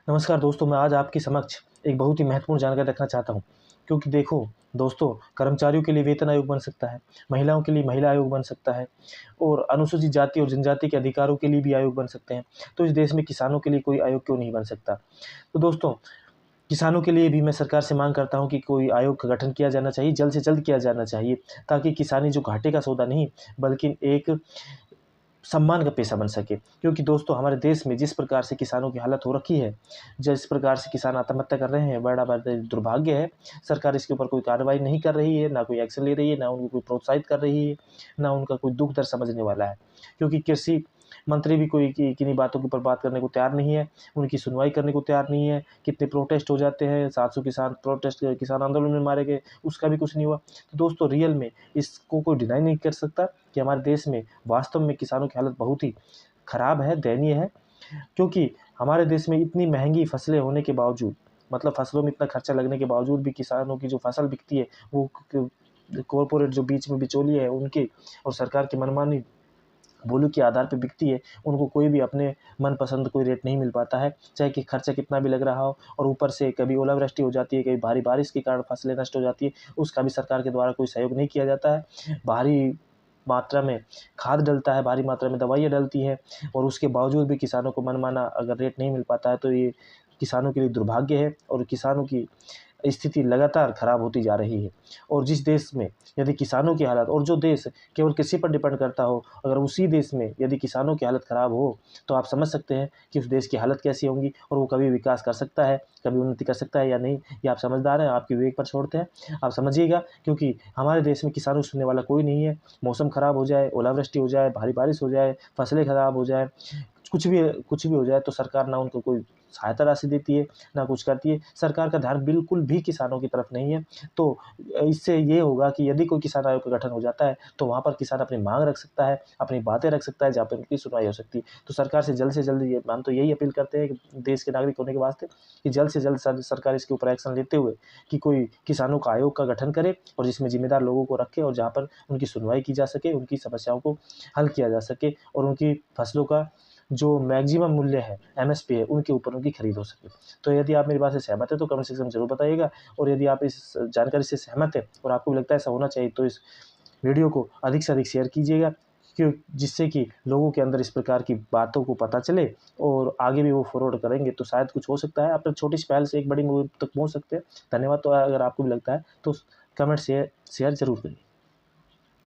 नमस्कार दोस्तों, मैं आज आपके समक्ष एक बहुत ही महत्वपूर्ण जानकारी रखना चाहता हूँ। क्योंकि देखो दोस्तों, कर्मचारियों के लिए वेतन आयोग बन सकता है, महिलाओं के लिए महिला आयोग बन सकता है और अनुसूचित जाति और जनजाति के अधिकारों के लिए भी आयोग बन सकते हैं। तो इस देश में किसानों के लिए कोई आयोग क्यों नहीं बन सकता? तो दोस्तों, किसानों के लिए भी मैं सरकार से मांग करता हूँ कि कोई आयोग का गठन किया जाना चाहिए, जल्द से जल्द किया जाना चाहिए, ताकि किसानी जो घाटे का सौदा नहीं बल्कि एक सम्मान का पेशा बन सके। क्योंकि दोस्तों, हमारे देश में जिस प्रकार से किसानों की हालत हो रखी है, जिस प्रकार से किसान आत्महत्या कर रहे हैं, बड़ा दुर्भाग्य है। सरकार इसके ऊपर कोई कार्रवाई नहीं कर रही है, ना कोई एक्शन ले रही है, ना उनको कोई प्रोत्साहित कर रही है, ना उनका कोई दुःख दर्द समझने वाला है। क्योंकि कृषि मंत्री भी कोई किन्हीं बातों के ऊपर बात करने को तैयार नहीं है, उनकी सुनवाई करने को तैयार नहीं है। कितने प्रोटेस्ट हो जाते हैं, 700 किसान प्रोटेस्ट किसान आंदोलन में मारे गए, उसका भी कुछ नहीं हुआ। तो दोस्तों, रियल में इसको कोई डिनाई नहीं कर सकता कि हमारे देश में वास्तव में किसानों की हालत बहुत ही खराब है, दयनीय है। क्योंकि हमारे देश में इतनी महंगी फसलें होने के बावजूद, मतलब फसलों में इतना खर्चा लगने के बावजूद भी किसानों की जो फसल बिकती है वो कॉरपोरेट जो बीच में बिचौलिए हैं उनके और सरकार की मनमानी बोली के आधार पर बिकती है। उनको कोई भी अपने मनपसंद कोई रेट नहीं मिल पाता है, चाहे कि खर्चा कितना भी लग रहा हो। और ऊपर से कभी ओलावृष्टि हो जाती है, कभी भारी बारिश के कारण फसलें नष्ट हो जाती है, उसका भी सरकार के द्वारा कोई सहयोग नहीं किया जाता है। भारी मात्रा में खाद डलता है, भारी मात्रा में दवाइयाँ डलती हैं और उसके बावजूद भी किसानों को मनमाना अगर रेट नहीं मिल पाता है तो ये किसानों के लिए दुर्भाग्य है और किसानों की स्थिति लगातार खराब होती जा रही है। और जिस देश में यदि किसानों की हालत, और जो देश केवल कृषि पर डिपेंड करता हो, अगर उसी देश में यदि किसानों की हालत खराब हो तो आप समझ सकते हैं कि उस देश की हालत कैसी होंगी और वो कभी विकास कर सकता है, कभी उन्नति कर सकता है या नहीं। ये आप समझदार हैं, आपके विवेक पर छोड़ते हैं, आप समझिएगा। क्योंकि हमारे देश में किसानों को सुनने वाला कोई नहीं है। मौसम खराब हो जाए, ओलावृष्टि हो जाए, भारी बारिश हो जाए, फसलें खराब हो जाए, कुछ भी हो जाए तो सरकार ना उनको कोई सहायता राशि देती है, ना कुछ करती है। सरकार का ध्यान बिल्कुल भी किसानों की तरफ नहीं है। तो इससे ये होगा कि यदि कोई किसान आयोग का गठन हो जाता है तो वहाँ पर किसान अपनी मांग रख सकता है, अपनी बातें रख सकता है, जहाँ पर उनकी सुनवाई हो सकती है। तो सरकार से जल्द ये हम तो यही अपील करते हैं कि देश के नागरिक होने के वास्ते कि जल्द से जल्द सरकार इसके ऊपर एक्शन लेते हुए कि कोई किसानों का आयोग का गठन करे और जिसमें जिम्मेदार लोगों को रखे और जहाँ पर उनकी सुनवाई की जा सके, उनकी समस्याओं को हल किया जा सके और उनकी फसलों का जो मैक्सिमम मूल्य है, एमएसपी है, उनके ऊपर उनकी खरीद हो सके। तो यदि आप मेरी बात से सहमत हैं तो कमेंट सेक्शन में ज़रूर बताइएगा। और यदि आप इस जानकारी से सहमत हैं और आपको भी लगता है ऐसा होना चाहिए तो इस वीडियो को अधिक से अधिक शेयर कीजिएगा, क्यों जिससे कि लोगों के अंदर इस प्रकार की बातों को पता चले और आगे भी वो फॉरवर्ड करेंगे तो शायद कुछ हो सकता है। आप छोटी सी पहल से एक बड़ी मूवी तक पहुँच सकते हैं। धन्यवाद। तो अगर आपको भी लगता है तो कमेंट शेयर ज़रूर करिए।